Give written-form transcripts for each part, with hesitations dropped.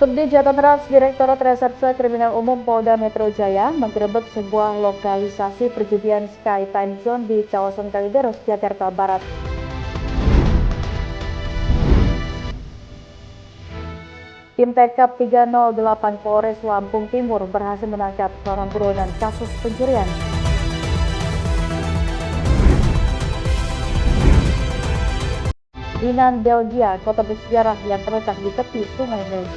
Subdit Jatantras Direktorat Reserse Kriminal Umum Polda Metro Jaya menggerebek sebuah lokalisasi perjudian Sky Time Zone di kawasan Kalideres, Jakarta Barat. Tim TKP 308 Polres Lampung Timur berhasil menangkap seorang buronan kasus pencurian. Dinan, Belgia, kota bersejarah yang terletak di tepi Sungai Meuse.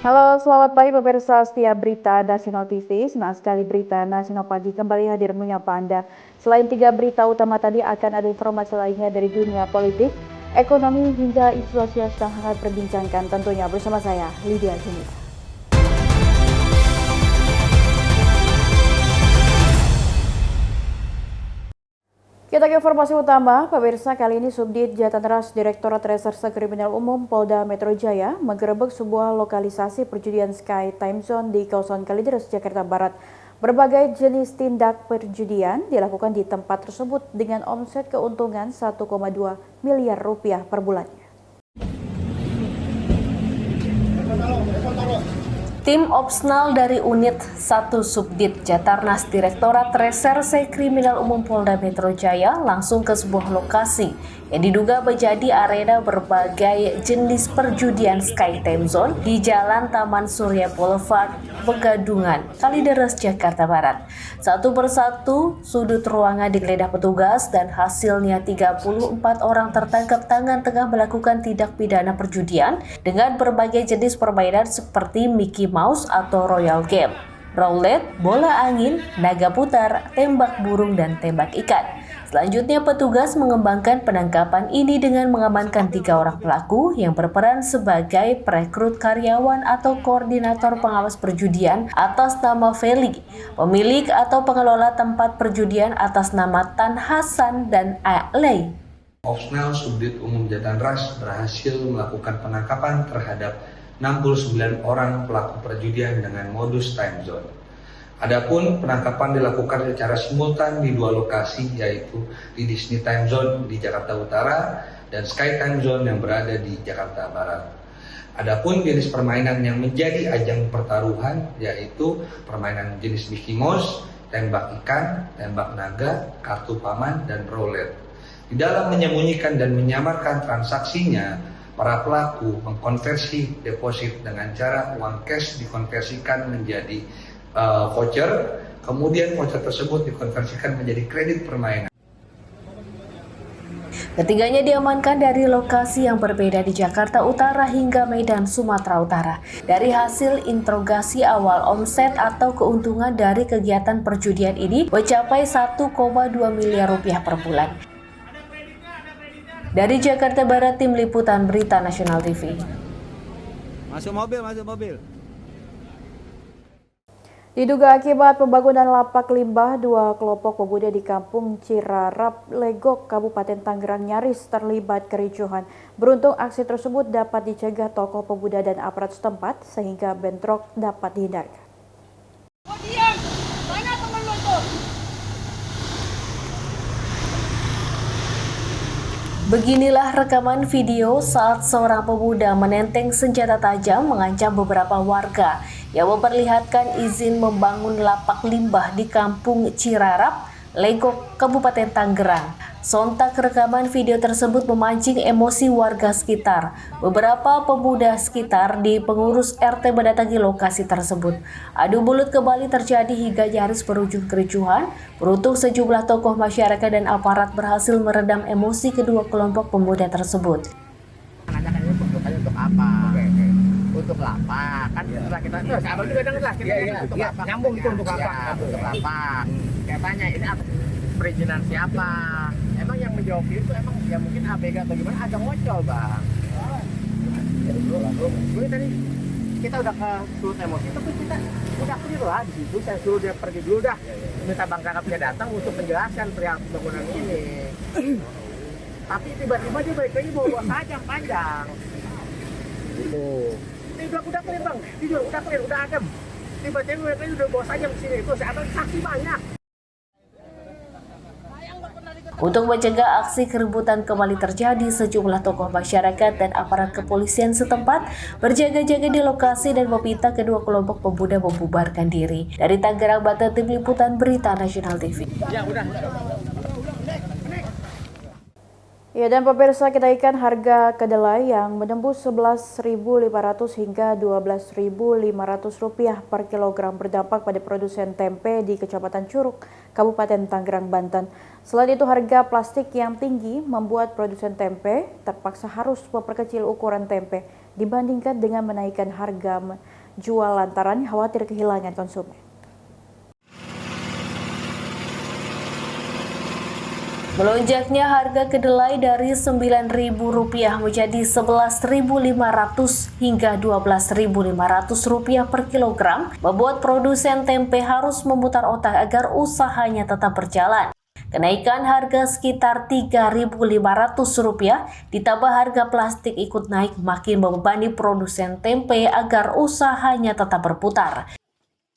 Halo, selamat pagi pemirsa setia Berita Nasional TV. Senang sekali Berita Nasional Pagi kembali hadir menyapa Anda. Selain 3 berita utama tadi, akan ada informasi lainnya dari dunia politik, ekonomi, hingga isu sosial yang hangat perbincangkan tentunya bersama saya, Lydia Junita. Kita ke informasi utama, pemirsa. Kali ini Subdit Jatantras Direktorat Reserse Kriminal Umum Polda Metro Jaya menggerebek sebuah lokalisasi perjudian Sky Time Zone di kawasan Kalideres, Jakarta Barat. Berbagai jenis tindak perjudian dilakukan di tempat tersebut dengan omset keuntungan 1,2 miliar rupiah per bulannya. Tim Opsnal dari Unit 1 Subdit Jatantras Direktorat Reserse Kriminal Umum Polda Metro Jaya langsung ke sebuah lokasi yang diduga menjadi arena berbagai jenis perjudian Sky Time Zone di Jalan Taman Surya Boulevard, Pegadungan, Kalideres, Jakarta Barat. Satu persatu sudut ruangan digeledah petugas dan hasilnya 34 orang tertangkap tangan tengah melakukan tindak pidana perjudian dengan berbagai jenis permainan seperti Mickey Mouse atau Royal Game, roulette, bola angin, naga putar, tembak burung, dan tembak ikan. Selanjutnya petugas mengembangkan penangkapan ini dengan mengamankan 3 orang pelaku yang berperan sebagai perekrut karyawan atau koordinator pengawas perjudian atas nama Feli, pemilik atau pengelola tempat perjudian atas nama Tan Hasan dan Ale. Opsnal Subdit Umum Jatantras berhasil melakukan penangkapan terhadap 69 orang pelaku perjudian dengan modus time zone. Adapun penangkapan dilakukan secara simultan di 2 lokasi, yaitu di Disney Time Zone di Jakarta Utara dan Sky Time Zone yang berada di Jakarta Barat. Adapun jenis permainan yang menjadi ajang pertaruhan yaitu permainan jenis Mickey Mouse, tembak ikan, tembak naga, kartu paman, dan roulette. Di dalam menyembunyikan dan menyamarkan transaksinya, para pelaku mengkonversi deposit dengan cara uang cash dikonversikan menjadi voucher, kemudian voucher tersebut dikonversikan menjadi kredit permainan. Ketiganya diamankan dari lokasi yang berbeda di Jakarta Utara hingga Medan, Sumatera Utara. Dari hasil interogasi awal, omset atau keuntungan dari kegiatan perjudian ini mencapai 1,2 miliar rupiah per bulan. Dari Jakarta Barat, Tim Liputan Berita Nasional TV. Masuk mobil. Diduga akibat pembangunan lapak limbah, 2 kelompok pemuda di Kampung Cirarap, Legok, Kabupaten Tangerang nyaris terlibat kericuhan. Beruntung aksi tersebut dapat dicegah tokoh pemuda dan aparat setempat sehingga bentrok dapat dihindarkan. Oh, diam! Mana teman lo tuh? Beginilah rekaman video saat seorang pemuda menenteng senjata tajam mengancam beberapa warga yang memperlihatkan izin membangun lapak limbah di Kampung Cirarap, Legok, Kabupaten Tangerang. Sontak rekaman video tersebut memancing emosi warga sekitar. Beberapa pemuda sekitar di pengurus RT mendatangi lokasi tersebut. Adu mulut kembali terjadi hingga nyaris berujung kericuhan. Beruntung sejumlah tokoh masyarakat dan aparat berhasil meredam emosi kedua kelompok pemuda tersebut. Anak-anak ini bentukannya untuk apa? Untuk lapak kan setelah kita abang juga dengar untuk lapak nyambung itu untuk lapak untuk lapak kayak tanya ini atas perizinan siapa, emang yang menjawab itu emang ya mungkin ABG atau gimana agak ngocol bang. Jadi dulu tadi kita udah ke sulut emosi tapi kita udah clear lah di situ, saya suruh dia pergi dulu dah, minta bang kakapnya datang untuk menjelaskan perihal pembangunan ini. Tapi tiba-tiba dia balik lagi bawa sajam panjang. Ini udah clear bang, jujur udah clear, udah adem. Tiba-tiba mereka udah bawa sajam ke sini, itu saya saksi banyak. Untuk mencegah aksi keributan kembali terjadi, sejumlah tokoh masyarakat dan aparat kepolisian setempat berjaga-jaga di lokasi dan meminta kedua kelompok pemuda membubarkan diri. Dari Tangerang, Banten, Tim Liputan Berita Nasional TV. Ya, dan pemirsa, kita ikan harga kedelai yang menembus 11.500 hingga 12.500 rupiah per kilogram berdampak pada produsen tempe di Kecamatan Curug, Kabupaten Tangerang, Banten. Selain itu, harga plastik yang tinggi membuat produsen tempe terpaksa harus memperkecil ukuran tempe dibandingkan dengan menaikkan harga jual lantaran khawatir kehilangan konsumen. Melonjaknya harga kedelai dari Rp9.000 menjadi Rp11.500 hingga Rp12.500 per kilogram membuat produsen tempe harus memutar otak agar usahanya tetap berjalan. Kenaikan harga sekitar Rp3.500 ditambah harga plastik ikut naik makin membebani produsen tempe agar usahanya tetap berputar.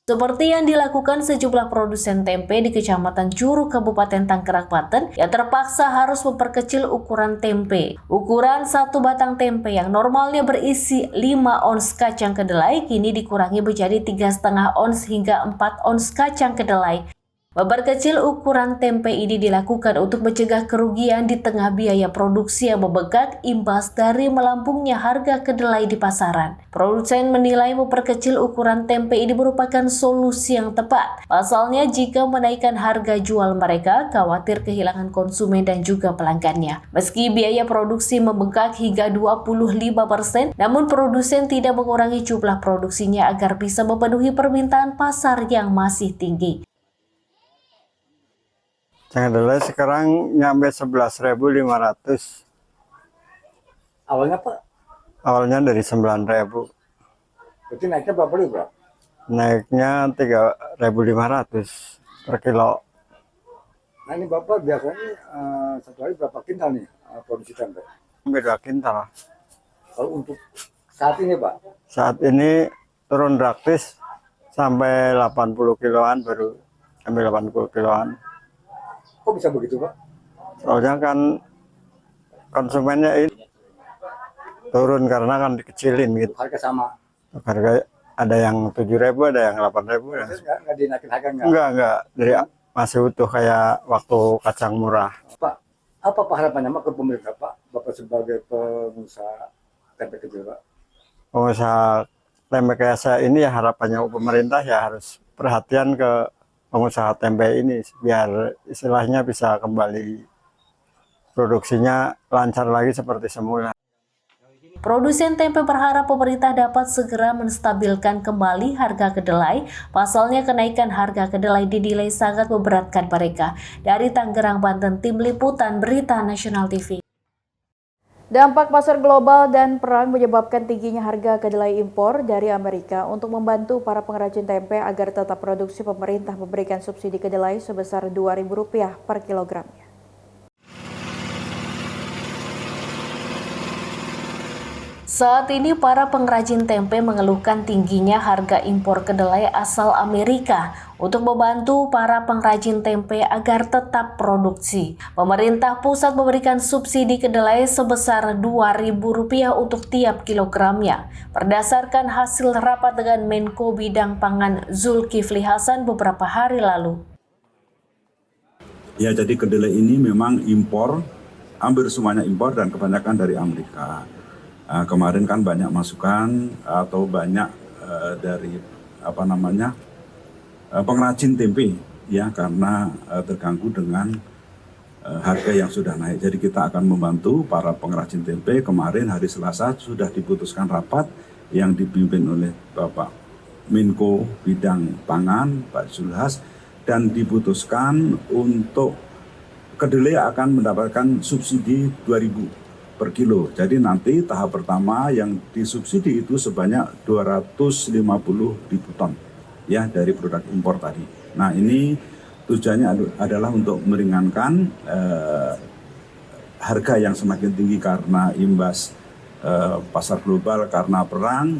Seperti yang dilakukan sejumlah produsen tempe di Kecamatan Curug, Kabupaten Tangerang, Banten yang terpaksa harus memperkecil ukuran tempe. Ukuran satu batang tempe yang normalnya berisi 5 ons kacang kedelai kini dikurangi menjadi 3,5 ons hingga 4 ons kacang kedelai. Memperkecil ukuran tempe ini dilakukan untuk mencegah kerugian di tengah biaya produksi yang membengkak imbas dari melambungnya harga kedelai di pasaran. Produsen menilai memperkecil ukuran tempe ini merupakan solusi yang tepat. Pasalnya, jika menaikkan harga jual mereka, khawatir kehilangan konsumen dan juga pelanggannya. Meski biaya produksi membengkak hingga 25%, namun produsen tidak mengurangi jumlah produksinya agar bisa memenuhi permintaan pasar yang masih tinggi. Kedelai sekarang nyampe 11.500. Awalnya Pak? Awalnya dari 9.000. Berarti naiknya berapa dulu Bro? Naiknya 3.500 per kilo. Nah ini Bapak biasanya satu hari berapa kintal nih produksi tempe? Sampai 2 kintal. Kalau untuk saat ini Pak? Saat ini turun drastis sampai 80 kiloan, baru sampai 80 kiloan. Kok bisa begitu Pak? Soalnya kan konsumennya ini turun karena kan dikecilin gitu. Harga sama? Harga ada yang 7.000, ada yang 8.000. Nggak dinaikin harga nggak? Enggak. Dari masih utuh kayak waktu kacang murah. Pak, apa Pak harapannya Pak ke pemerintah Pak? Bapak sebagai pengusaha tempe kecil Pak? Pengusaha tempe kayak saya ini ya harapannya pemerintah ya harus perhatian ke pengusaha tempe ini biar istilahnya bisa kembali produksinya lancar lagi seperti semula. Produsen tempe berharap pemerintah dapat segera menstabilkan kembali harga kedelai. Pasalnya kenaikan harga kedelai dinilai sangat memberatkan mereka. Dari Tangerang, Banten, Tim Liputan Berita Nasional TV. Dampak pasar global dan perang menyebabkan tingginya harga kedelai impor dari Amerika. Untuk membantu para pengrajin tempe agar tetap produksi, pemerintah memberikan subsidi kedelai sebesar Rp2.000 per kilogramnya. Saat ini para pengrajin tempe mengeluhkan tingginya harga impor kedelai asal Amerika. Untuk membantu para pengrajin tempe agar tetap produksi, pemerintah pusat memberikan subsidi kedelai sebesar Rp2.000 untuk tiap kilogramnya. Berdasarkan hasil rapat dengan Menko Bidang Pangan Zulkifli Hasan beberapa hari lalu. Ya, jadi kedelai ini memang impor, hampir semuanya impor dan kebanyakan dari Amerika. Kemarin kan banyak masukan atau banyak dari pengrajin tempe ya, karena terganggu dengan harga yang sudah naik. Jadi kita akan membantu para pengrajin tempe. Kemarin hari Selasa sudah diputuskan rapat yang dipimpin oleh Bapak Menko Bidang Pangan Pak Zulhas, dan diputuskan untuk kedelai akan mendapatkan subsidi 2.000 per kilo. Jadi nanti tahap pertama yang disubsidi itu sebanyak 250.000 ton ya dari produk impor tadi. Nah, ini tujuannya adalah untuk meringankan harga yang semakin tinggi karena imbas pasar global karena perang.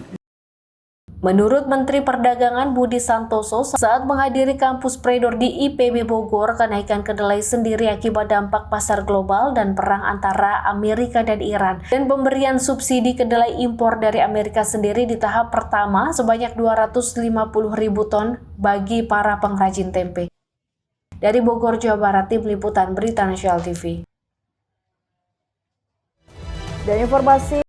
Menurut Menteri Perdagangan Budi Santoso saat menghadiri kampus Predor di IPB Bogor, kenaikan kedelai sendiri akibat dampak pasar global dan perang antara Amerika dan Iran dan pemberian subsidi kedelai impor dari Amerika sendiri di tahap pertama sebanyak 250.000 ton bagi para pengrajin tempe. Dari Bogor, Jawa Barat, Tim Liputan Berita Nasional TV. Dan informasi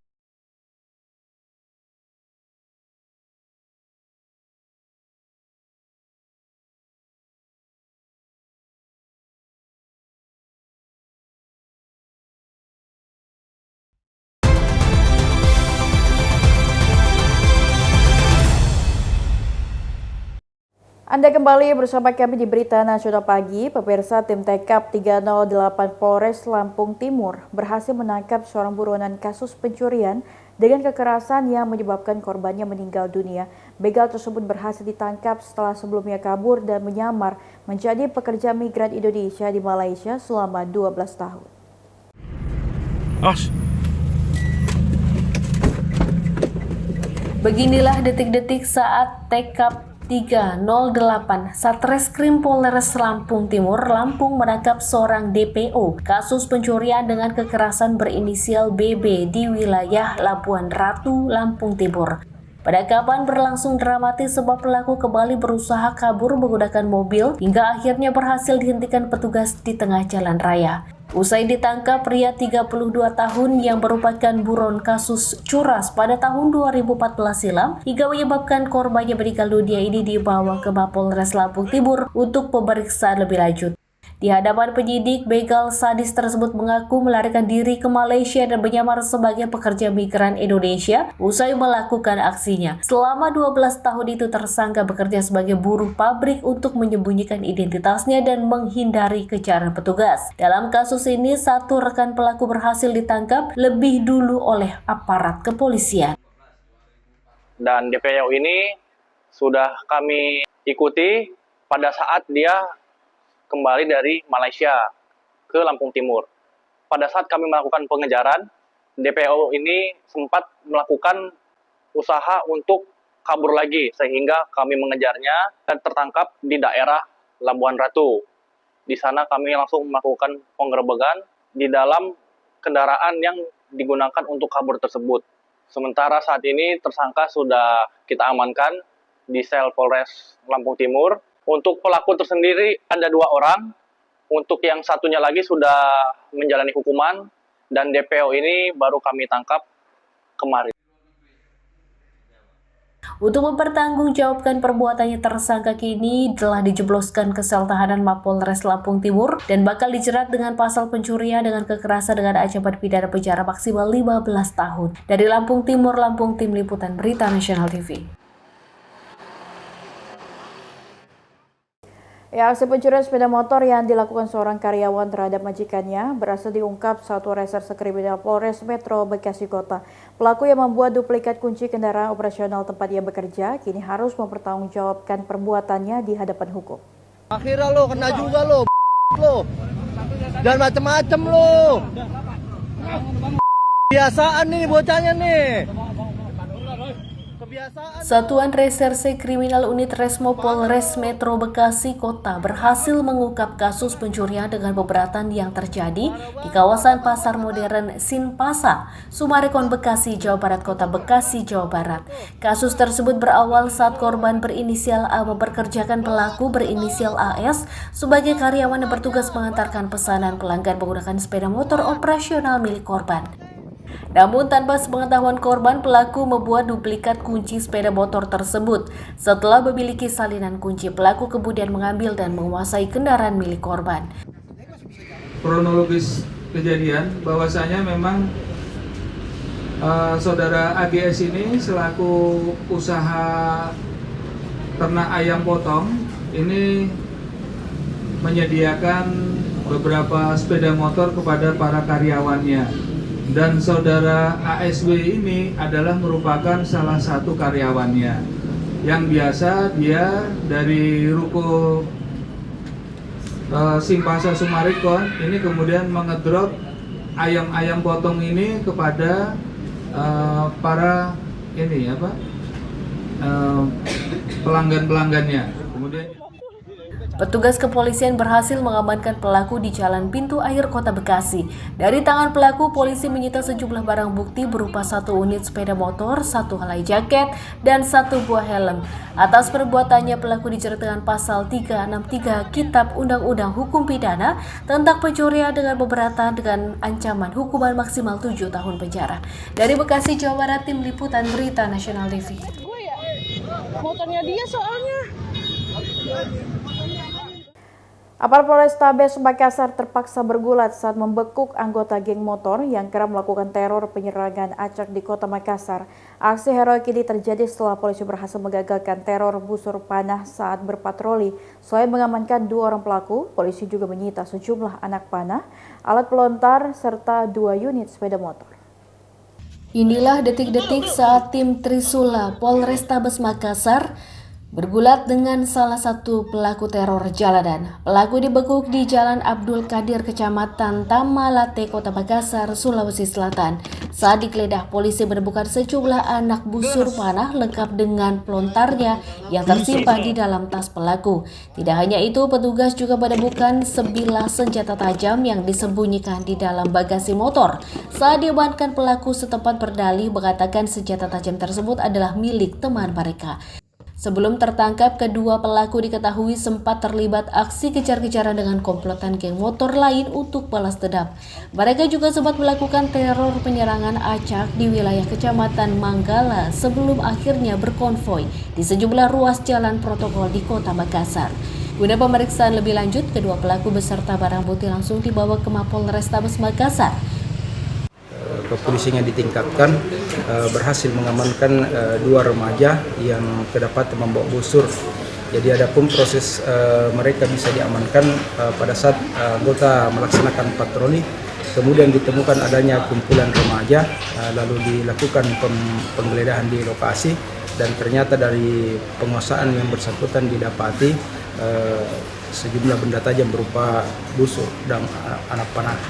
Anda kembali bersama kami di Berita Nasional Pagi. Pemirsa, tim TKP 308 Polres Lampung Timur berhasil menangkap seorang buronan kasus pencurian dengan kekerasan yang menyebabkan korbannya meninggal dunia. Begal tersebut berhasil ditangkap setelah sebelumnya kabur dan menyamar menjadi pekerja migran Indonesia di Malaysia selama 12 tahun. Beginilah detik-detik saat TKP 308 Satreskrim Polres Lampung Timur, Lampung menangkap seorang DPO kasus pencurian dengan kekerasan berinisial BB di wilayah Labuan Ratu, Lampung Timur. Penangkapan berlangsung dramatis sebab pelaku kembali berusaha kabur menggunakan mobil hingga akhirnya berhasil dihentikan petugas di tengah jalan raya. Usai ditangkap, pria 32 tahun yang merupakan buron kasus curas pada tahun 2014 silam hingga menyebabkan korbannya meninggal dunia ini dibawa ke Mapolres Lampung Timur untuk pemeriksaan lebih lanjut. Di hadapan penyidik, begal sadis tersebut mengaku melarikan diri ke Malaysia dan menyamar sebagai pekerja migran Indonesia usai melakukan aksinya. Selama 12 tahun itu tersangka bekerja sebagai buruh pabrik untuk menyembunyikan identitasnya dan menghindari kejaran petugas. Dalam kasus ini, satu rekan pelaku berhasil ditangkap lebih dulu oleh aparat kepolisian. Dan DPO ini sudah kami ikuti pada saat dia kembali dari Malaysia ke Lampung Timur. Pada saat kami melakukan pengejaran, DPO ini sempat melakukan usaha untuk kabur lagi sehingga kami mengejarnya dan tertangkap di daerah Labuan Ratu. Di sana kami langsung melakukan penggerebekan di dalam kendaraan yang digunakan untuk kabur tersebut. Sementara saat ini tersangka sudah kita amankan di sel Polres Lampung Timur. Untuk pelaku tersendiri ada 2 orang, untuk yang satunya lagi sudah menjalani hukuman, dan DPO ini baru kami tangkap kemarin. Untuk mempertanggungjawabkan perbuatannya, tersangka kini telah dijebloskan ke sel tahanan Mapolres Lampung Timur dan bakal dijerat dengan pasal pencurian dengan kekerasan dengan ancaman pidana penjara maksimal 15 tahun. Dari Lampung Timur, Lampung, Tim Liputan Berita Nasional TV. Ya, aksi pencurian sepeda motor yang dilakukan seorang karyawan terhadap majikannya berhasil diungkap Satuan Reserse Kriminal Polres Metro Bekasi Kota. Pelaku yang membuat duplikat kunci kendaraan operasional tempat ia bekerja kini harus mempertanggungjawabkan perbuatannya di hadapan hukum. Akhirnya lo kena juga lo. Jangan macem-macem lo. Kebiasaan nih bocahnya nih. Satuan Reserse Kriminal Unit Resmo Polres Metro Bekasi Kota berhasil mengungkap kasus pencurian dengan pemberatan yang terjadi di kawasan Pasar Modern Sinpasa, Sumarekon, Bekasi, Jawa Barat, Kota Bekasi, Jawa Barat. Kasus tersebut berawal saat korban berinisial A memperkerjakan pelaku berinisial AS sebagai karyawan yang bertugas mengantarkan pesanan pelanggan menggunakan sepeda motor operasional milik korban. Namun tanpa sepengetahuan korban, pelaku membuat duplikat kunci sepeda motor tersebut. Setelah memiliki salinan kunci, pelaku kemudian mengambil dan menguasai kendaraan milik korban. Kronologis kejadian bahwasanya memang saudara AGS ini selaku usaha ternak ayam potong ini menyediakan beberapa sepeda motor kepada para karyawannya. Dan saudara ASW ini adalah merupakan salah satu karyawannya yang biasa dia dari ruko Simpasa Sumarekon ini kemudian mengedrop ayam-ayam potong ini kepada para pelanggan-pelanggannya. Kemudian Petugas kepolisian berhasil mengamankan pelaku di Jalan Pintu Air Kota Bekasi. Dari tangan pelaku, polisi menyita sejumlah barang bukti berupa 1 unit sepeda motor, 1 helai jaket, dan 1 buah helm. Atas perbuatannya, pelaku dijerat dengan pasal 363 Kitab Undang-Undang Hukum Pidana tentang pencurian dengan pemberatan dengan ancaman hukuman maksimal 7 tahun penjara. Dari Bekasi, Jawa Barat, Tim Liputan Berita Nasional TV. Motornya dia soalnya. Aparat Polrestabes Makassar terpaksa bergulat saat membekuk anggota geng motor yang kerap melakukan teror penyerangan acak di Kota Makassar. Aksi heroik ini terjadi setelah polisi berhasil menggagalkan teror busur panah saat berpatroli. Selain mengamankan 2 orang pelaku, polisi juga menyita sejumlah anak panah, alat pelontar, serta 2 unit sepeda motor. Inilah detik-detik saat tim Trisula Polrestabes Makassar bergulat dengan salah satu pelaku teror jalanan. Pelaku dibekuk di Jalan Abdul Qadir, Kecamatan Tamalate, Kota Makassar, Sulawesi Selatan. Saat digeledah, polisi menemukan sejumlah anak busur panah lengkap dengan pelontarnya yang tersimpan di dalam tas pelaku. Tidak hanya itu, petugas juga menemukan sebilah senjata tajam yang disembunyikan di dalam bagasi motor. Saat diamankan, pelaku setempat berdalih mengatakan senjata tajam tersebut adalah milik teman mereka. Sebelum tertangkap, kedua pelaku diketahui sempat terlibat aksi kejar-kejaran dengan komplotan geng motor lain untuk balas dendam. Mereka juga sempat melakukan teror penyerangan acak di wilayah Kecamatan Manggala sebelum akhirnya berkonvoi di sejumlah ruas jalan protokol di Kota Makassar. Guna pemeriksaan lebih lanjut, kedua pelaku beserta barang bukti langsung dibawa ke Mapolrestabes Makassar. Kepolisiannya ditingkatkan, berhasil mengamankan 2 remaja yang kedapatan membawa busur. Jadi adapun proses mereka bisa diamankan pada saat anggota melaksanakan patroli, kemudian ditemukan adanya kumpulan remaja, lalu dilakukan penggeledahan di lokasi, dan ternyata dari penguasaan yang bersangkutan didapati sejumlah benda tajam berupa busur dan anak panah.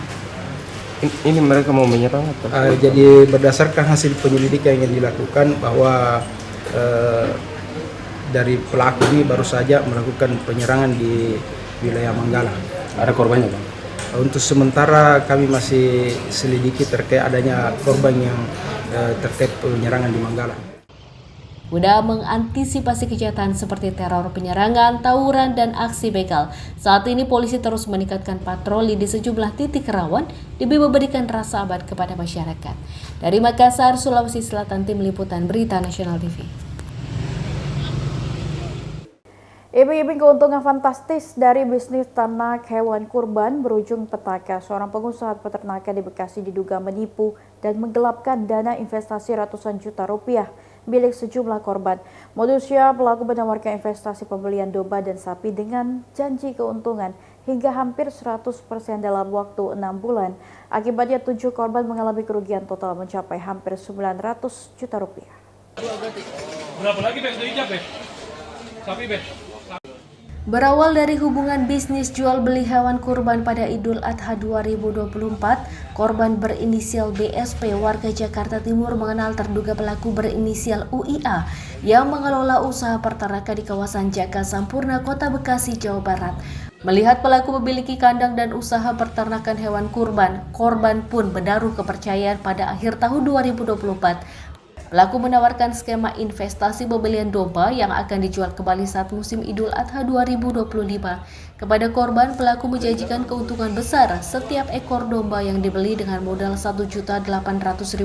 Ini mereka mau menyerang atau? Jadi berdasarkan hasil penyelidikan yang dilakukan bahwa dari pelaku ini baru saja melakukan penyerangan di wilayah Manggala. Ada korbannya, Bang? Untuk sementara kami masih selidiki terkait adanya korban yang terkait penyerangan di Manggala. Guna mengantisipasi kejahatan seperti teror penyerangan, tawuran, dan aksi begal, saat ini polisi terus meningkatkan patroli di sejumlah titik rawan demi memberikan rasa aman kepada masyarakat. Dari Makassar, Sulawesi Selatan, Tim Liputan Berita Nasional TV. Iming-iming keuntungan fantastis dari bisnis ternak hewan kurban berujung petaka. Seorang pengusaha peternakan di Bekasi diduga menipu dan menggelapkan dana investasi ratusan juta rupiah milik sejumlah korban. Modusnya, pelaku menawarkan investasi pembelian domba dan sapi dengan janji keuntungan hingga hampir 100% dalam waktu 6 bulan. Akibatnya 7 korban mengalami kerugian total mencapai hampir 900 juta rupiah. Berapa lagi Beb? Sapi Beb? Berawal dari hubungan bisnis jual beli hewan kurban pada Idul Adha 2024, korban berinisial BSP warga Jakarta Timur mengenal terduga pelaku berinisial UIA yang mengelola usaha peternakan di kawasan Jaka Sampurna, Kota Bekasi, Jawa Barat. Melihat pelaku memiliki kandang dan usaha peternakan hewan kurban, korban pun menaruh kepercayaan pada akhir tahun 2024. Pelaku menawarkan skema investasi pembelian domba yang akan dijual kembali saat musim Idul Adha 2025. Kepada korban, pelaku menjanjikan keuntungan besar setiap ekor domba yang dibeli dengan modal Rp1.800.000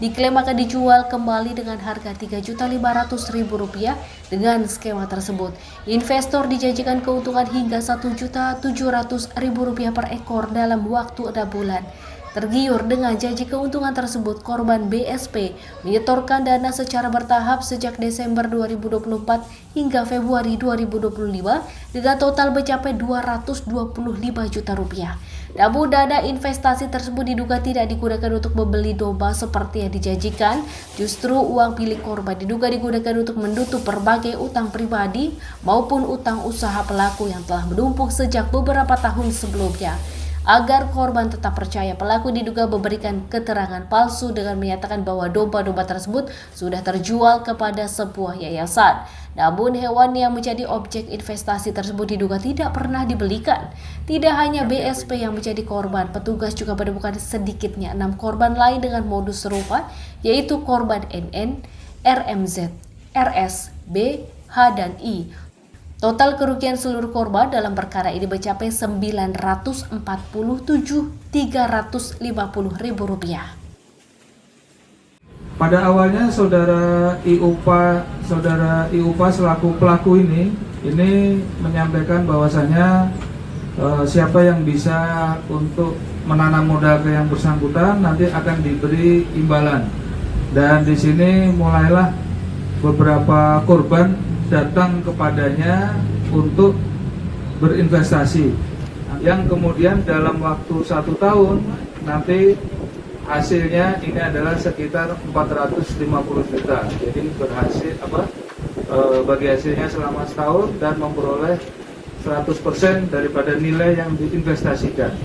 diklaim akan dijual kembali dengan harga Rp3.500.000 dengan skema tersebut. Investor dijanjikan keuntungan hingga Rp1.700.000 per ekor dalam waktu 6 bulan. Tergiur dengan janji keuntungan tersebut, korban BSP menyetorkan dana secara bertahap sejak Desember 2024 hingga Februari 2025 dengan total mencapai Rp225 juta. Namun dana investasi tersebut diduga tidak digunakan untuk membeli domba seperti yang dijanjikan. Justru uang milik korban diduga digunakan untuk menutup berbagai utang pribadi maupun utang usaha pelaku yang telah menumpuk sejak beberapa tahun sebelumnya. Agar korban tetap percaya, pelaku diduga memberikan keterangan palsu dengan menyatakan bahwa domba-domba tersebut sudah terjual kepada sebuah yayasan. Namun hewan yang menjadi objek investasi tersebut diduga tidak pernah dibelikan. Tidak hanya BSP yang menjadi korban, petugas juga menemukan sedikitnya 6 korban lain dengan modus serupa, yaitu korban NN, RMZ, RS, B, H, dan I. Total kerugian seluruh korban dalam perkara ini mencapai Rp947.350.000. Pada awalnya saudara Iupa selaku pelaku ini menyampaikan bahwasanya siapa yang bisa untuk menanam modal ke yang bersangkutan nanti akan diberi imbalan. Dan di sini mulailah beberapa korban datang kepadanya untuk berinvestasi, yang kemudian dalam waktu 1 tahun nanti hasilnya ini adalah sekitar 450 juta. Jadi berhasil bagi hasilnya selama setahun dan memperoleh 100% daripada nilai yang diinvestasikan.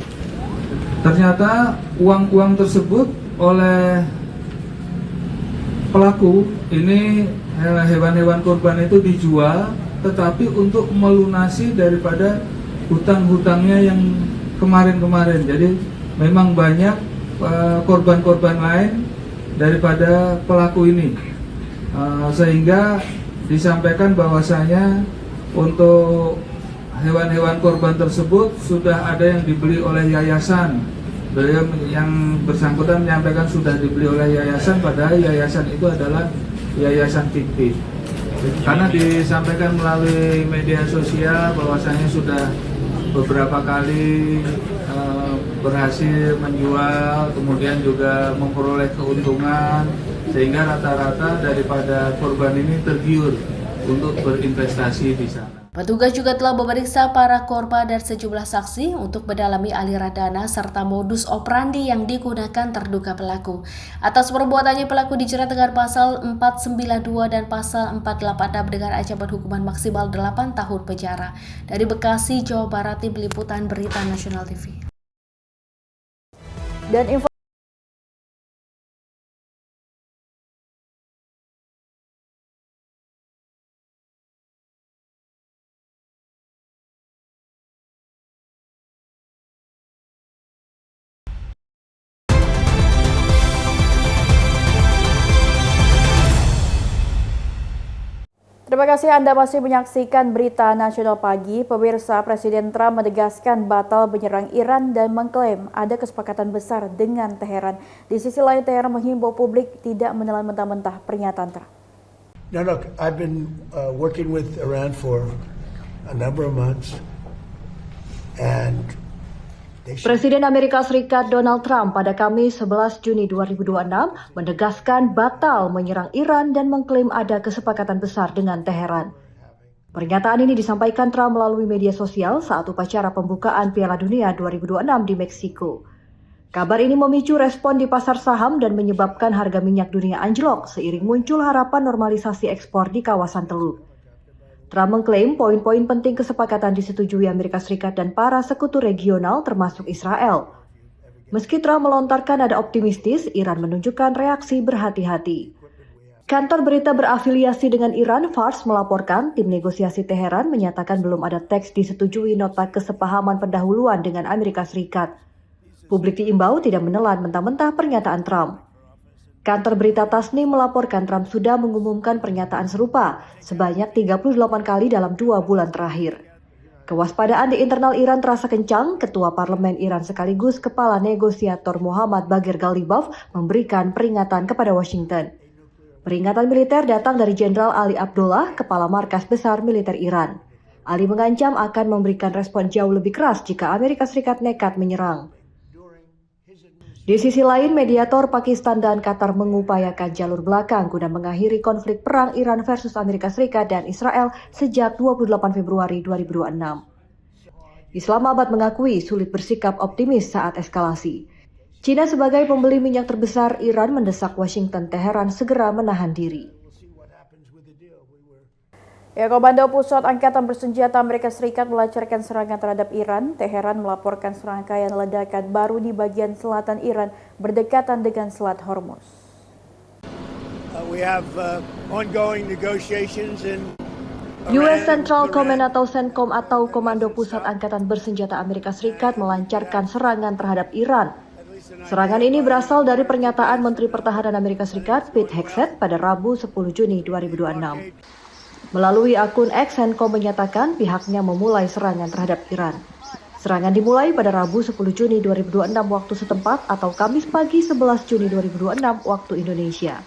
Ternyata uang-uang tersebut oleh pelaku ini, hewan-hewan korban itu dijual, tetapi untuk melunasi daripada hutang-hutangnya yang kemarin-kemarin. Jadi memang banyak korban-korban lain daripada pelaku ini, sehingga disampaikan bahwasanya untuk hewan-hewan korban tersebut sudah ada yang dibeli oleh yayasan. Beliau yang bersangkutan menyampaikan sudah dibeli oleh yayasan, padahal yayasan itu adalah yayasan fiktif. Karena disampaikan melalui media sosial bahwasanya sudah beberapa kali berhasil menjual, kemudian juga memperoleh keuntungan, sehingga rata-rata daripada korban ini tergiur untuk berinvestasi di sana. Petugas juga telah memeriksa para korban dan sejumlah saksi untuk mendalami aliran dana serta modus operandi yang digunakan terduga pelaku. Atas perbuatannya, pelaku dijerat dengan pasal 492 dan pasal 486 dengan ancaman hukuman maksimal 8 tahun penjara. Dari Bekasi, Jawa Barat, Tim Liputan Berita Nasional TV. Dan terima kasih Anda masih menyaksikan Berita Nasional Pagi. Pemirsa, Presiden Trump menegaskan batal menyerang Iran dan mengklaim ada kesepakatan besar dengan Teheran. Di sisi lain, Teheran menghimbau publik tidak menelan mentah-mentah pernyataan Trump. Now look, I've been working with Iran for a number of months, and Presiden Amerika Serikat Donald Trump pada Kamis 11 Juni 2026 menegaskan batal menyerang Iran dan mengklaim ada kesepakatan besar dengan Teheran. Pernyataan ini disampaikan Trump melalui media sosial saat upacara pembukaan Piala Dunia 2026 di Meksiko. Kabar ini memicu respon di pasar saham dan menyebabkan harga minyak dunia anjlok seiring muncul harapan normalisasi ekspor di kawasan Teluk. Trump mengklaim poin-poin penting kesepakatan disetujui Amerika Serikat dan para sekutu regional termasuk Israel. Meski Trump melontarkan nada optimistis, Iran menunjukkan reaksi berhati-hati. Kantor berita berafiliasi dengan Iran, Fars, melaporkan tim negosiasi Teheran menyatakan belum ada teks disetujui nota kesepahaman pendahuluan dengan Amerika Serikat. Publik diimbau tidak menelan mentah-mentah pernyataan Trump. Kantor berita Tasnim melaporkan Trump sudah mengumumkan pernyataan serupa sebanyak 38 kali dalam 2 bulan terakhir. Kewaspadaan di internal Iran terasa kencang. Ketua Parlemen Iran sekaligus Kepala Negosiator Muhammad Bagher Ghalibaf memberikan peringatan kepada Washington. Peringatan militer datang dari Jenderal Ali Abdullah, Kepala Markas Besar Militer Iran. Ali mengancam akan memberikan respon jauh lebih keras jika Amerika Serikat nekat menyerang. Di sisi lain, mediator Pakistan dan Qatar mengupayakan jalur belakang guna mengakhiri konflik perang Iran versus Amerika Serikat dan Israel sejak 28 Februari 2026. Islamabad mengakui sulit bersikap optimis saat eskalasi. China sebagai pembeli minyak terbesar Iran mendesak Washington Teheran segera menahan diri. Komando Pusat Angkatan Bersenjata Amerika Serikat melancarkan serangan terhadap Iran. Teheran melaporkan serangkaian ledakan baru di bagian selatan Iran berdekatan dengan Selat Hormuz. We have ongoing negotiations in US Central Command atau CENTCOM atau Komando Pusat Angkatan Bersenjata Amerika Serikat melancarkan serangan terhadap Iran. Serangan ini berasal dari pernyataan Menteri Pertahanan Amerika Serikat Pete Hegseth pada Rabu 10 Juni 2026. Melalui akun X, CENTCOM menyatakan pihaknya memulai serangan terhadap Iran. Serangan dimulai pada Rabu 10 Juni 2026 waktu setempat atau Kamis pagi 11 Juni 2026 waktu Indonesia.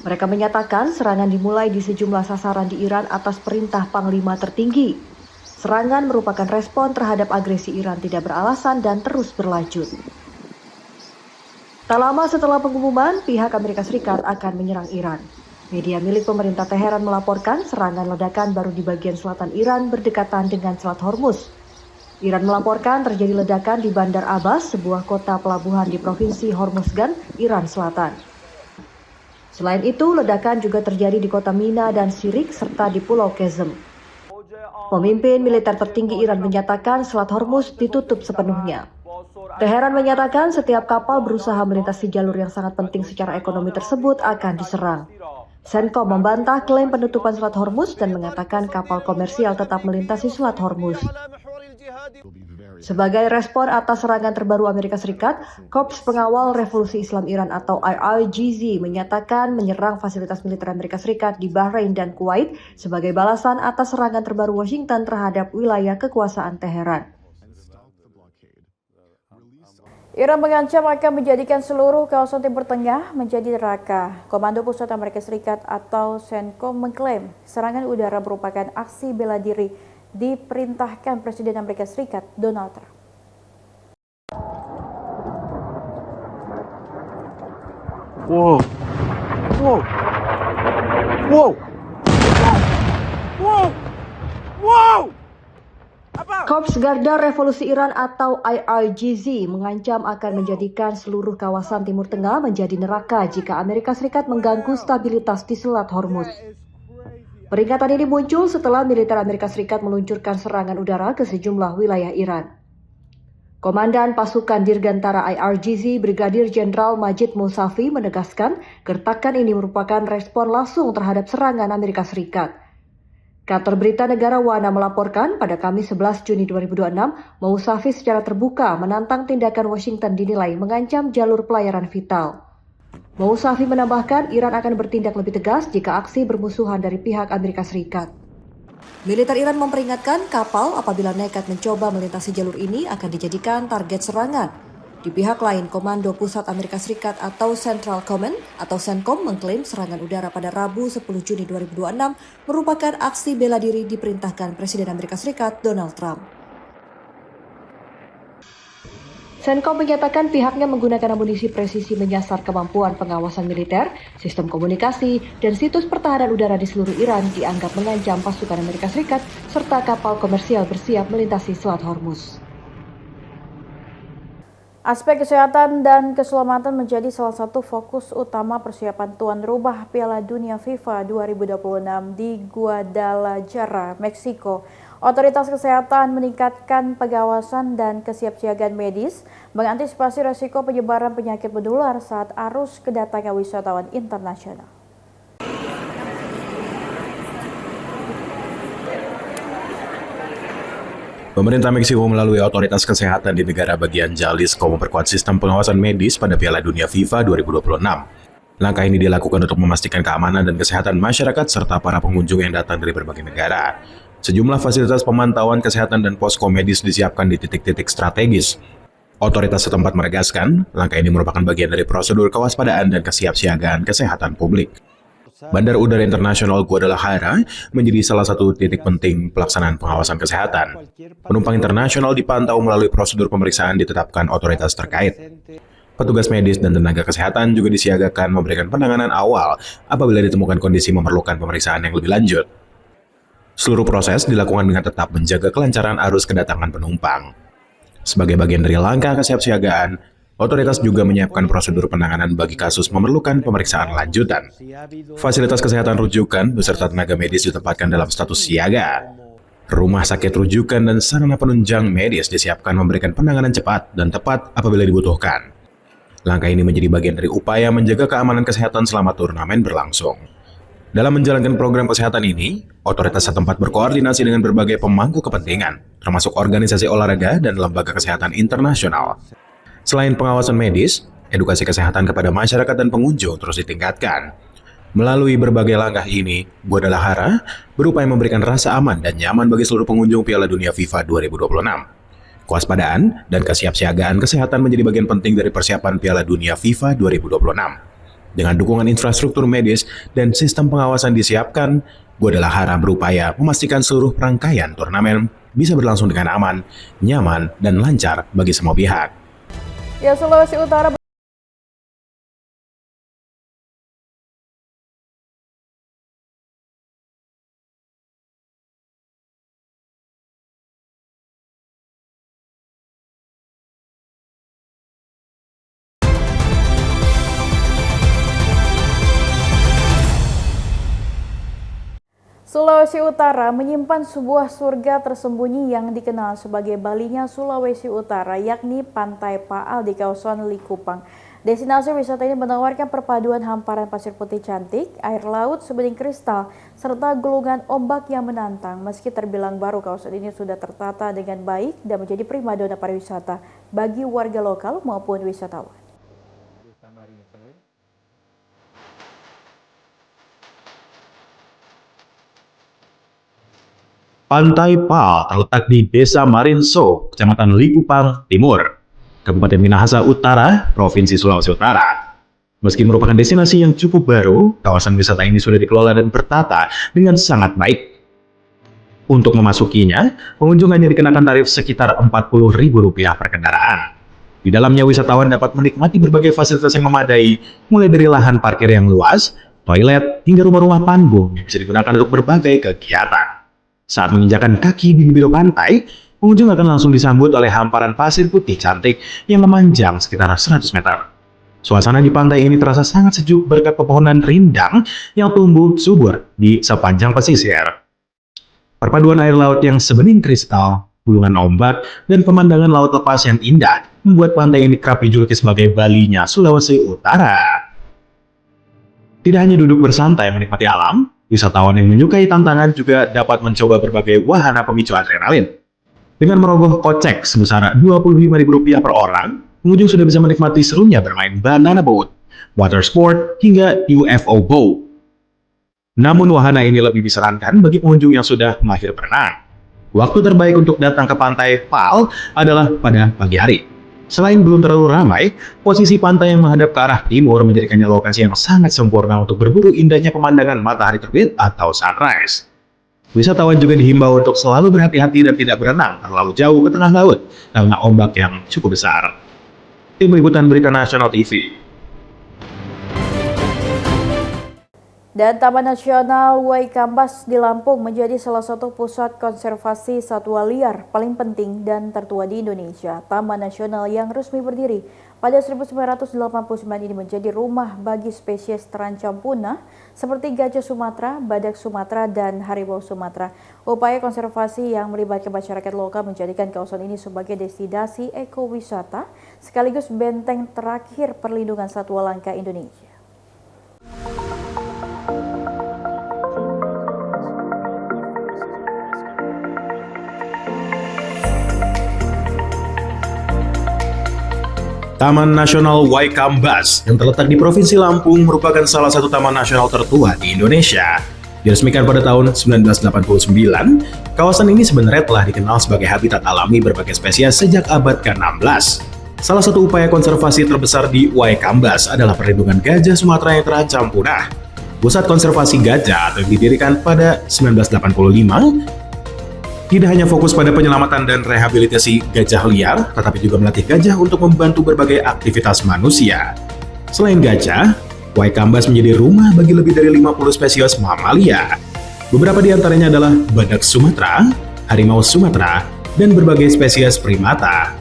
Mereka menyatakan serangan dimulai di sejumlah sasaran di Iran atas perintah Panglima tertinggi. Serangan merupakan respon terhadap agresi Iran tidak beralasan dan terus berlanjut. Tak lama setelah pengumuman, pihak Amerika Serikat akan menyerang Iran. Media milik pemerintah Teheran melaporkan serangan ledakan baru di bagian selatan Iran berdekatan dengan Selat Hormuz. Iran melaporkan terjadi ledakan di Bandar Abbas, sebuah kota pelabuhan di provinsi Hormuzgan, Iran Selatan. Selain itu, ledakan juga terjadi di kota Mina dan Sirik serta di Pulau Kezem. Pemimpin militer tertinggi Iran menyatakan Selat Hormuz ditutup sepenuhnya. Teheran menyatakan setiap kapal berusaha melintasi jalur yang sangat penting secara ekonomi tersebut akan diserang. CENTCOM membantah klaim penutupan Selat Hormuz dan mengatakan kapal komersial tetap melintasi Selat Hormuz. Sebagai respon atas serangan terbaru Amerika Serikat, Korps Pengawal Revolusi Islam Iran atau IRGZ menyatakan menyerang fasilitas militer Amerika Serikat di Bahrain dan Kuwait sebagai balasan atas serangan terbaru Washington terhadap wilayah kekuasaan Teheran. Iran mengancam akan menjadikan seluruh kawasan Timur Tengah menjadi neraka. Komando Pusat Amerika Serikat atau CENTCOM mengklaim serangan udara merupakan aksi bela diri diperintahkan Presiden Amerika Serikat Donald Trump. Wow. Wow. Wow. Wow. Wow. Korps Garda Revolusi Iran atau IRGZ mengancam akan menjadikan seluruh kawasan Timur Tengah menjadi neraka jika Amerika Serikat mengganggu stabilitas di Selat Hormuz. Peringatan ini muncul setelah militer Amerika Serikat meluncurkan serangan udara ke sejumlah wilayah Iran. Komandan Pasukan Dirgantara IRGZ Brigadir Jenderal Majid Mousavi menegaskan gertakan ini merupakan respon langsung terhadap serangan Amerika Serikat. Kantor Berita Negara Wana melaporkan pada Kamis 11 Juni 2026, Mousavi secara terbuka menantang tindakan Washington dinilai mengancam jalur pelayaran vital. Mousavi menambahkan Iran akan bertindak lebih tegas jika aksi bermusuhan dari pihak Amerika Serikat. Militer Iran memperingatkan kapal apabila nekat mencoba melintasi jalur ini akan dijadikan target serangan. Di pihak lain, Komando Pusat Amerika Serikat atau Central Command atau CENTCOM mengklaim serangan udara pada Rabu 10 Juni 2026 merupakan aksi bela diri diperintahkan Presiden Amerika Serikat Donald Trump. CENTCOM menyatakan pihaknya menggunakan amunisi presisi menyasar kemampuan pengawasan militer, sistem komunikasi, dan situs pertahanan udara di seluruh Iran dianggap mengancam pasukan Amerika Serikat serta kapal komersial bersiap melintasi Selat Hormuz. Aspek kesehatan dan keselamatan menjadi salah satu fokus utama persiapan tuan rumah Piala Dunia FIFA 2026 di Guadalajara, Meksiko. Otoritas kesehatan meningkatkan pengawasan dan kesiapsiagaan medis mengantisipasi risiko penyebaran penyakit menular saat arus kedatangan wisatawan internasional. Pemerintah Meksiko melalui otoritas kesehatan di negara bagian Jalisco memperkuat sistem pengawasan medis pada Piala Dunia FIFA 2026. Langkah ini dilakukan untuk memastikan keamanan dan kesehatan masyarakat serta para pengunjung yang datang dari berbagai negara. Sejumlah fasilitas pemantauan kesehatan dan posko medis disiapkan di titik-titik strategis. Otoritas setempat menegaskan, langkah ini merupakan bagian dari prosedur kewaspadaan dan kesiapsiagaan kesehatan publik. Bandar Udara Internasional Guadalajara menjadi salah satu titik penting pelaksanaan pengawasan kesehatan. Penumpang internasional dipantau melalui prosedur pemeriksaan ditetapkan otoritas terkait. Petugas medis dan tenaga kesehatan juga disiagakan memberikan penanganan awal apabila ditemukan kondisi memerlukan pemeriksaan yang lebih lanjut. Seluruh proses dilakukan dengan tetap menjaga kelancaran arus kedatangan penumpang. Sebagai bagian dari langkah kesiapsiagaan, Otoritas juga menyiapkan prosedur penanganan bagi kasus memerlukan pemeriksaan lanjutan. Fasilitas kesehatan rujukan beserta tenaga medis ditempatkan dalam status siaga. Rumah sakit rujukan dan sarana penunjang medis disiapkan memberikan penanganan cepat dan tepat apabila dibutuhkan. Langkah ini menjadi bagian dari upaya menjaga keamanan kesehatan selama turnamen berlangsung. Dalam menjalankan program kesehatan ini, otoritas setempat berkoordinasi dengan berbagai pemangku kepentingan, termasuk organisasi olahraga dan lembaga kesehatan internasional. Selain pengawasan medis, edukasi kesehatan kepada masyarakat dan pengunjung terus ditingkatkan. Melalui berbagai langkah ini, Guadalajara berupaya memberikan rasa aman dan nyaman bagi seluruh pengunjung Piala Dunia FIFA 2026. Kewaspadaan dan kesiapsiagaan kesehatan menjadi bagian penting dari persiapan Piala Dunia FIFA 2026. Dengan dukungan infrastruktur medis dan sistem pengawasan disiapkan, Guadalajara berupaya memastikan seluruh rangkaian turnamen bisa berlangsung dengan aman, nyaman, dan lancar bagi semua pihak. Ya, Sulawesi Utara. Sulawesi Utara menyimpan sebuah surga tersembunyi yang dikenal sebagai Balinya Sulawesi Utara, yakni Pantai Paal di kawasan Likupang. Destinasi wisata ini menawarkan perpaduan hamparan pasir putih cantik, air laut sebening kristal, serta gulungan ombak yang menantang. Meski terbilang baru, kawasan ini sudah tertata dengan baik dan menjadi primadona pariwisata bagi warga lokal maupun wisatawan. Pantai Paal terletak di Desa Marinso, Kecamatan Likupang Timur, Kabupaten Minahasa Utara, Provinsi Sulawesi Utara. Meski merupakan destinasi yang cukup baru, kawasan wisata ini sudah dikelola dan bertata dengan sangat baik. Untuk memasukinya, pengunjung hanya dikenakan tarif sekitar Rp40.000 per kendaraan. Di dalamnya wisatawan dapat menikmati berbagai fasilitas yang memadai, mulai dari lahan parkir yang luas, toilet, hingga rumah-rumah panggung yang bisa digunakan untuk berbagai kegiatan. Saat menginjakan kaki di bibir pantai, pengunjung akan langsung disambut oleh hamparan pasir putih cantik yang memanjang sekitar 100 meter. Suasana di pantai ini terasa sangat sejuk berkat pepohonan rindang yang tumbuh subur di sepanjang pesisir. Perpaduan air laut yang sebening kristal, gulungan ombak, dan pemandangan laut lepas yang indah membuat pantai ini kerap dijuluki sebagai Balinya Sulawesi Utara. Tidak hanya duduk bersantai menikmati alam, wisatawan yang menyukai tantangan juga dapat mencoba berbagai wahana pemicu adrenalin. Dengan merogoh kocek sebesar Rp25.000 per orang, pengunjung sudah bisa menikmati serunya bermain banana boat, water sport, hingga UFO boat. Namun wahana ini lebih disarankan bagi pengunjung yang sudah mahir berenang. Waktu terbaik untuk datang ke Pantai Paal adalah pada pagi hari. Selain belum terlalu ramai, posisi pantai yang menghadap ke arah timur menjadikannya lokasi yang sangat sempurna untuk berburu indahnya pemandangan matahari terbit atau sunrise. Wisatawan juga dihimbau untuk selalu berhati-hati dan tidak berenang terlalu jauh ke tengah laut karena ombak yang cukup besar. Tim Liputan Berita Nasional TV. Dan Taman Nasional Waikambas di Lampung menjadi salah satu pusat konservasi satwa liar paling penting dan tertua di Indonesia. Taman Nasional yang resmi berdiri pada 1989 ini menjadi rumah bagi spesies terancam punah seperti gajah Sumatera, badak Sumatera, dan harimau Sumatera. Upaya konservasi yang melibatkan masyarakat lokal menjadikan kawasan ini sebagai destinasi ekowisata sekaligus benteng terakhir perlindungan satwa langka Indonesia. Taman Nasional Waikambas yang terletak di Provinsi Lampung merupakan salah satu taman nasional tertua di Indonesia. Diresmikan pada tahun 1989, kawasan ini sebenarnya telah dikenal sebagai habitat alami berbagai spesies sejak abad ke-16. Salah satu upaya konservasi terbesar di Waikambas adalah perlindungan gajah Sumatera yang terancam punah. Pusat konservasi gajah atau yang didirikan pada 1985 tidak hanya fokus pada penyelamatan dan rehabilitasi gajah liar, tetapi juga melatih gajah untuk membantu berbagai aktivitas manusia. Selain gajah, Waikambas menjadi rumah bagi lebih dari 50 spesies mamalia. Beberapa di antaranya adalah badak Sumatera, harimau Sumatera, dan berbagai spesies primata.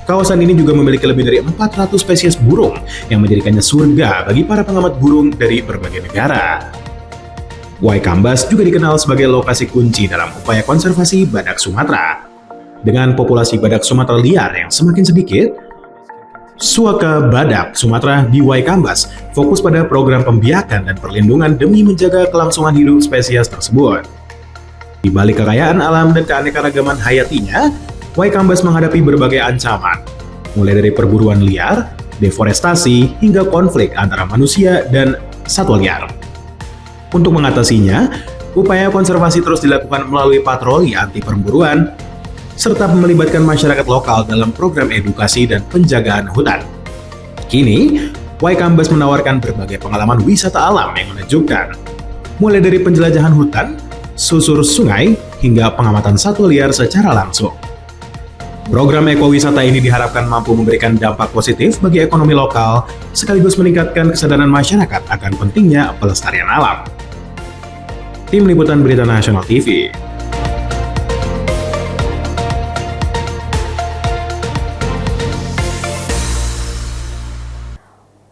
Kawasan ini juga memiliki lebih dari 400 spesies burung yang menjadikannya surga bagi para pengamat burung dari berbagai negara. Waikambas juga dikenal sebagai lokasi kunci dalam upaya konservasi badak Sumatera. Dengan populasi badak Sumatera liar yang semakin sedikit, Suaka Badak Sumatera di Waikambas fokus pada program pembiakan dan perlindungan demi menjaga kelangsungan hidup spesies tersebut. Di balik kekayaan alam dan keanekaragaman hayatinya, Waikambas menghadapi berbagai ancaman, mulai dari perburuan liar, deforestasi, hingga konflik antara manusia dan satwa liar. Untuk mengatasinya, upaya konservasi terus dilakukan melalui patroli anti perburuan, serta melibatkan masyarakat lokal dalam program edukasi dan penjagaan hutan. Kini, Waikambas menawarkan berbagai pengalaman wisata alam yang menakjubkan, mulai dari penjelajahan hutan, susur sungai, hingga pengamatan satwa liar secara langsung. Program ekowisata ini diharapkan mampu memberikan dampak positif bagi ekonomi lokal, sekaligus meningkatkan kesadaran masyarakat akan pentingnya pelestarian alam. Tim Liputan Berita Nasional TV.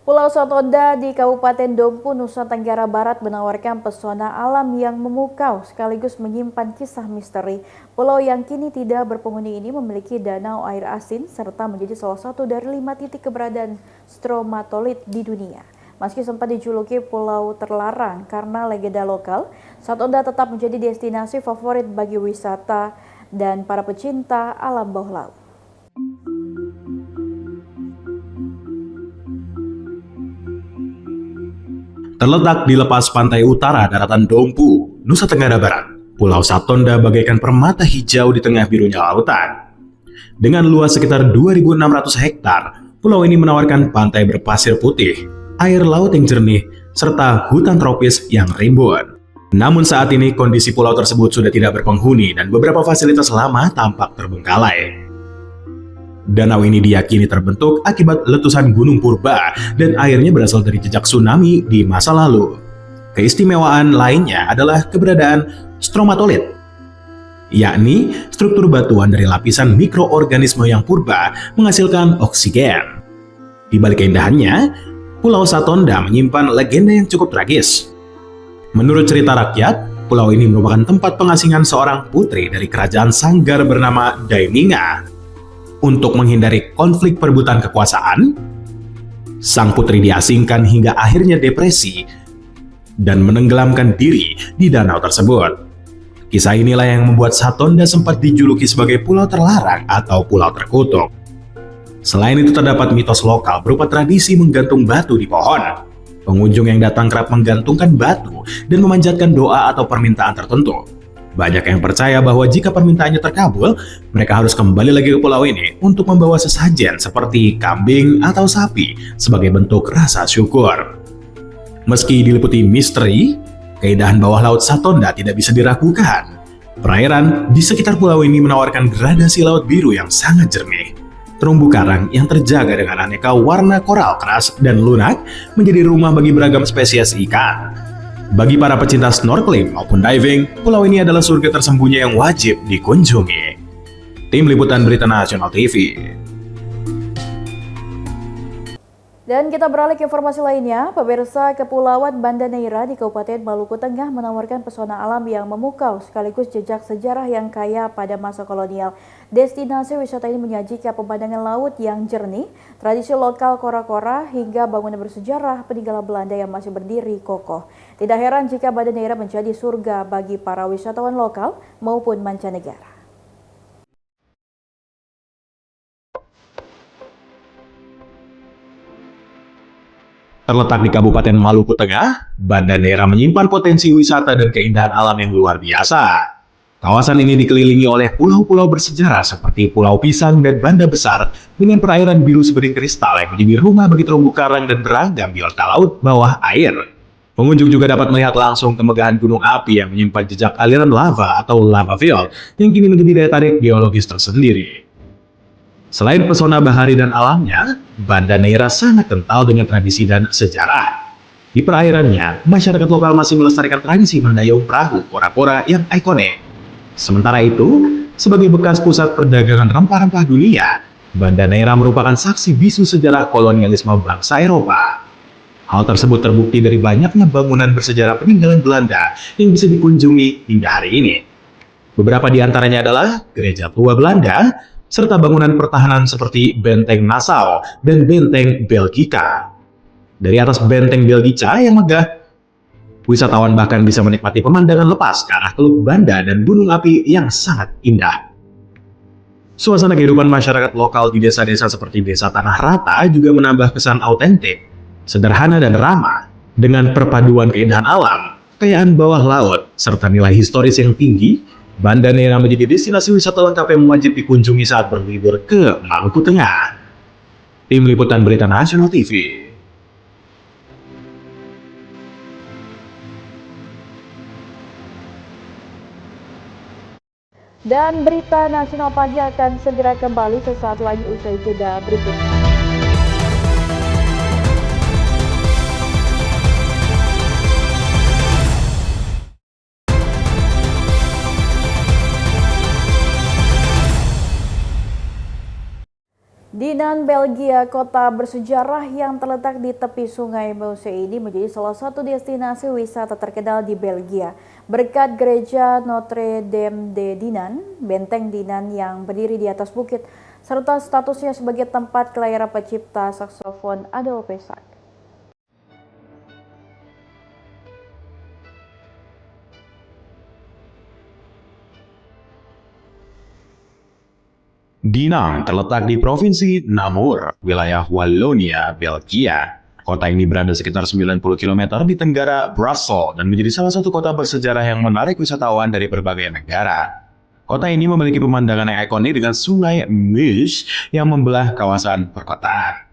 Pulau Satonda di Kabupaten Dompu, Nusa Tenggara Barat menawarkan pesona alam yang memukau sekaligus menyimpan kisah misteri. Pulau yang kini tidak berpenghuni ini memiliki danau air asin serta menjadi salah satu dari 5 titik keberadaan stromatolith di dunia. Meski sempat dijuluki pulau terlarang karena legenda lokal, Satonda tetap menjadi destinasi favorit bagi wisata dan para pecinta alam bawah laut. Terletak di lepas pantai utara daratan Dompu, Nusa Tenggara Barat, Pulau Satonda bagaikan permata hijau di tengah birunya lautan. Dengan luas sekitar 2.600 hektar, pulau ini menawarkan pantai berpasir putih, air laut yang jernih, serta hutan tropis yang rimbun. Namun saat ini kondisi pulau tersebut sudah tidak berpenghuni dan beberapa fasilitas lama tampak terbengkalai. Danau ini diyakini terbentuk akibat letusan Gunung Purba dan airnya berasal dari jejak tsunami di masa lalu. Keistimewaan lainnya adalah keberadaan stromatolith, yakni struktur batuan dari lapisan mikroorganisme yang purba menghasilkan oksigen. Di balik keindahannya, Pulau Satonda menyimpan legenda yang cukup tragis. Menurut cerita rakyat, pulau ini merupakan tempat pengasingan seorang putri dari kerajaan Sanggar bernama Daininga. Untuk menghindari konflik perebutan kekuasaan, sang putri diasingkan hingga akhirnya depresi dan menenggelamkan diri di danau tersebut. Kisah inilah yang membuat Satonda sempat dijuluki sebagai pulau terlarang atau pulau terkutuk. Selain itu terdapat mitos lokal berupa tradisi menggantung batu di pohon. Pengunjung yang datang kerap menggantungkan batu dan memanjatkan doa atau permintaan tertentu. Banyak yang percaya bahwa jika permintaannya terkabul, mereka harus kembali lagi ke pulau ini untuk membawa sesajen seperti kambing atau sapi sebagai bentuk rasa syukur. Meski diliputi misteri, keindahan bawah laut Satonda tidak bisa diragukan. Perairan di sekitar pulau ini menawarkan gradasi laut biru yang sangat jernih. Terumbu karang yang terjaga dengan aneka warna koral keras dan lunak menjadi rumah bagi beragam spesies ikan. Bagi para pecinta snorkeling maupun diving, pulau ini adalah surga tersembunyi yang wajib dikunjungi. Tim Liputan Berita Nasional TV. Dan kita beralih ke informasi lainnya, pemirsa, Kepulauan Banda Neira di Kabupaten Maluku Tengah menawarkan pesona alam yang memukau sekaligus jejak sejarah yang kaya pada masa kolonial. Destinasi wisata ini menyajikan pemandangan laut yang jernih, tradisi lokal kora-kora, hingga bangunan bersejarah peninggalan Belanda yang masih berdiri kokoh. Tidak heran jika Banda Neira menjadi surga bagi para wisatawan lokal maupun mancanegara. Terletak di Kabupaten Maluku Tengah, Banda Neira menyimpan potensi wisata dan keindahan alam yang luar biasa. Kawasan ini dikelilingi oleh pulau-pulau bersejarah seperti Pulau Pisang dan Banda Besar dengan perairan biru sebening kristal yang menjadi rumah bagi terumbu karang dan beragam biota laut bawah air. Pengunjung juga dapat melihat langsung kemegahan gunung api yang menyimpan jejak aliran lava atau lava field yang kini menjadi daya tarik geologis tersendiri. Selain pesona bahari dan alamnya, Banda Neira sangat kental dengan tradisi dan sejarah. Di perairannya, masyarakat lokal masih melestarikan tradisi mendayung perahu kora-kora yang ikonik. Sementara itu, sebagai bekas pusat perdagangan rempah-rempah dunia, Banda Neira merupakan saksi bisu sejarah kolonialisme bangsa Eropa. Hal tersebut terbukti dari banyaknya bangunan bersejarah peninggalan Belanda yang bisa dikunjungi hingga hari ini. Beberapa di antaranya adalah gereja tua Belanda, serta bangunan pertahanan seperti Benteng Nassau dan Benteng Belgica. Dari atas Benteng Belgica yang megah, wisatawan bahkan bisa menikmati pemandangan lepas ke arah Teluk Banda dan gunung api yang sangat indah. Suasana kehidupan masyarakat lokal di desa-desa seperti Desa Tanah Rata juga menambah kesan autentik, sederhana dan ramah, dengan perpaduan keindahan alam, kekayaan bawah laut, serta nilai historis yang tinggi. Banda Neira menjadi destinasi wisata lengkap yang wajib dikunjungi saat berlibur ke Maluku Tengah. Tim Liputan Berita Nasional TV. Dan berita nasional pagi akan segera kembali sesaat lagi usai jeda berikut. Dinan, Belgia, kota bersejarah yang terletak di tepi sungai Meuse ini menjadi salah satu destinasi wisata terkenal di Belgia. Berkat gereja Notre Dame de Dinan, benteng Dinan yang berdiri di atas bukit, serta statusnya sebagai tempat kelahiran pencipta saksofon Adolphe Pesach. Dinant terletak di Provinsi Namur, wilayah Wallonia, Belgia. Kota ini berada sekitar 90 km di tenggara Brussels dan menjadi salah satu kota bersejarah yang menarik wisatawan dari berbagai negara. Kota ini memiliki pemandangan yang ikonik dengan sungai Meuse yang membelah kawasan perkotaan.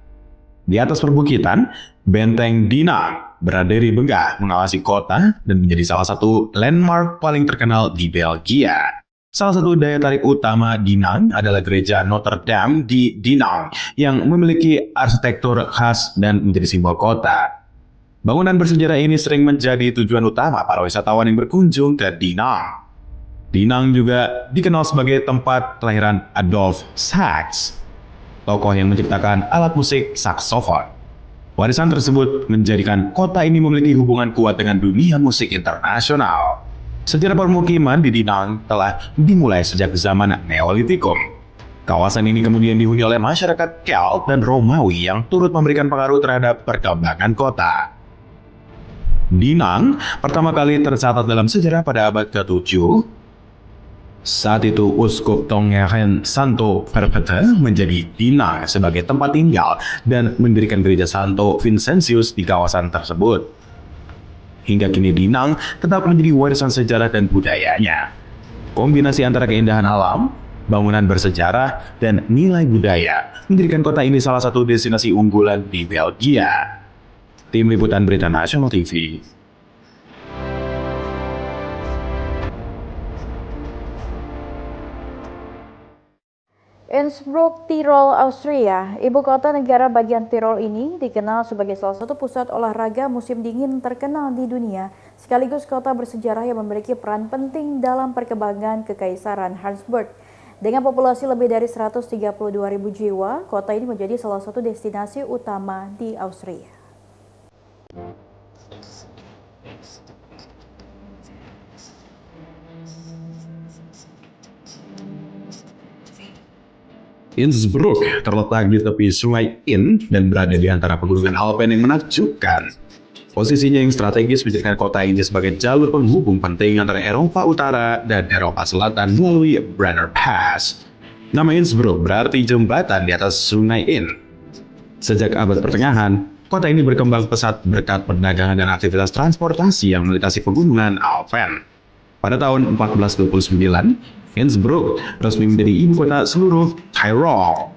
Di atas perbukitan, Benteng Dinant berdiri megah mengawasi kota dan menjadi salah satu landmark paling terkenal di Belgia. Salah satu daya tarik utama Dinant adalah gereja Notre Dame di Dinant yang memiliki arsitektur khas dan menjadi simbol kota. Bangunan bersejarah ini sering menjadi tujuan utama para wisatawan yang berkunjung ke Dinant. Dinant juga dikenal sebagai tempat kelahiran Adolphe Sax, tokoh yang menciptakan alat musik saksofon. Warisan tersebut menjadikan kota ini memiliki hubungan kuat dengan dunia musik internasional. Sejarah permukiman di Dinant telah dimulai sejak zaman Neolitikum. Kawasan ini kemudian dihuni oleh masyarakat Celt dan Romawi yang turut memberikan pengaruh terhadap perkembangan kota. Dinant pertama kali tercatat dalam sejarah pada abad ke-7. Saat itu Uskup Tongeren Santo Perpete menjadi Dinant sebagai tempat tinggal dan mendirikan gereja Santo Vincentius di kawasan tersebut. Hingga kini Dinant tetap menjadi warisan sejarah dan budayanya. Kombinasi antara keindahan alam, bangunan bersejarah, dan nilai budaya menjadikan kota ini salah satu destinasi unggulan di Belgia. Tim Liputan Berita Nasional TV. Innsbruck, Tirol, Austria. Ibu kota negara bagian Tirol ini dikenal sebagai salah satu pusat olahraga musim dingin terkenal di dunia, sekaligus kota bersejarah yang memiliki peran penting dalam perkembangan Kekaisaran Habsburg. Dengan populasi lebih dari 132.000 jiwa, kota ini menjadi salah satu destinasi utama di Austria. Innsbruck terletak di tepi sungai Inn dan berada di antara pegunungan Alpen yang menakjubkan. Posisinya yang strategis menjadikan kota ini sebagai jalur penghubung penting antara Eropa Utara dan Eropa Selatan melalui Brenner Pass. Nama Innsbruck berarti jembatan di atas sungai Inn. Sejak abad pertengahan, kota ini berkembang pesat berkat perdagangan dan aktivitas transportasi yang melintasi pegunungan Alpen. Pada tahun 1429, Innsbruck resmi menjadi ibu kota seluruh Tyrol.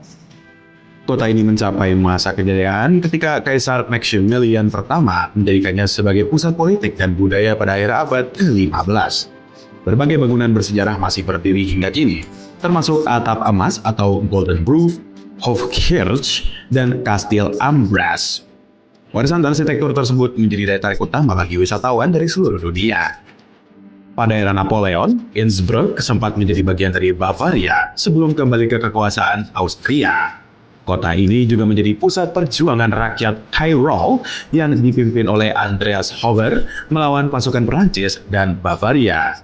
Kota ini mencapai masa kejayaan ketika Kaisar Maximilian pertama menjadikannya sebagai pusat politik dan budaya pada akhir abad ke-15. Berbagai bangunan bersejarah masih berdiri hingga kini, termasuk atap emas atau Golden Roof, Hofkirche, dan Kastil Ambras. Warisan arsitektur tersebut menjadi daya tarik utama bagi wisatawan dari seluruh dunia. Pada era Napoleon, Innsbruck sempat menjadi bagian dari Bavaria sebelum kembali ke kekuasaan Austria. Kota ini juga menjadi pusat perjuangan rakyat Tyrol yang dipimpin oleh Andreas Hauer melawan pasukan Perancis dan Bavaria.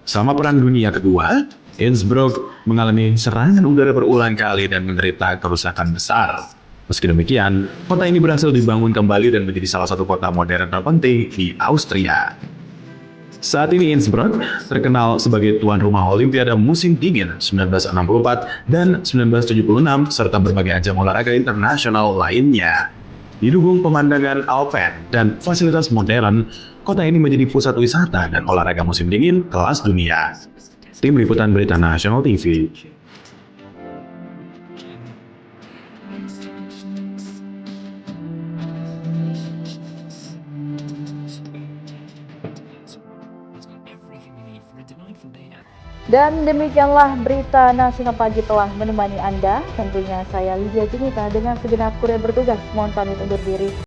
Selama Perang Dunia Kedua, Innsbruck mengalami serangan udara berulang kali dan menderita kerusakan besar. Meski demikian, kota ini berhasil dibangun kembali dan menjadi salah satu kota modern terpenting di Austria. Saat ini Innsbruck terkenal sebagai tuan rumah Olimpiade musim dingin 1964 dan 1976 serta berbagai ajang olahraga internasional lainnya. Didukung pemandangan alpine dan fasilitas modern, kota ini menjadi pusat wisata dan olahraga musim dingin kelas dunia. Tim Liputan Berita Nasional TV. Dan demikianlah berita nasional pagi telah menemani Anda. Tentunya saya Lydia Junita dengan segenap kurir bertugas. Mohon pamit undur diri.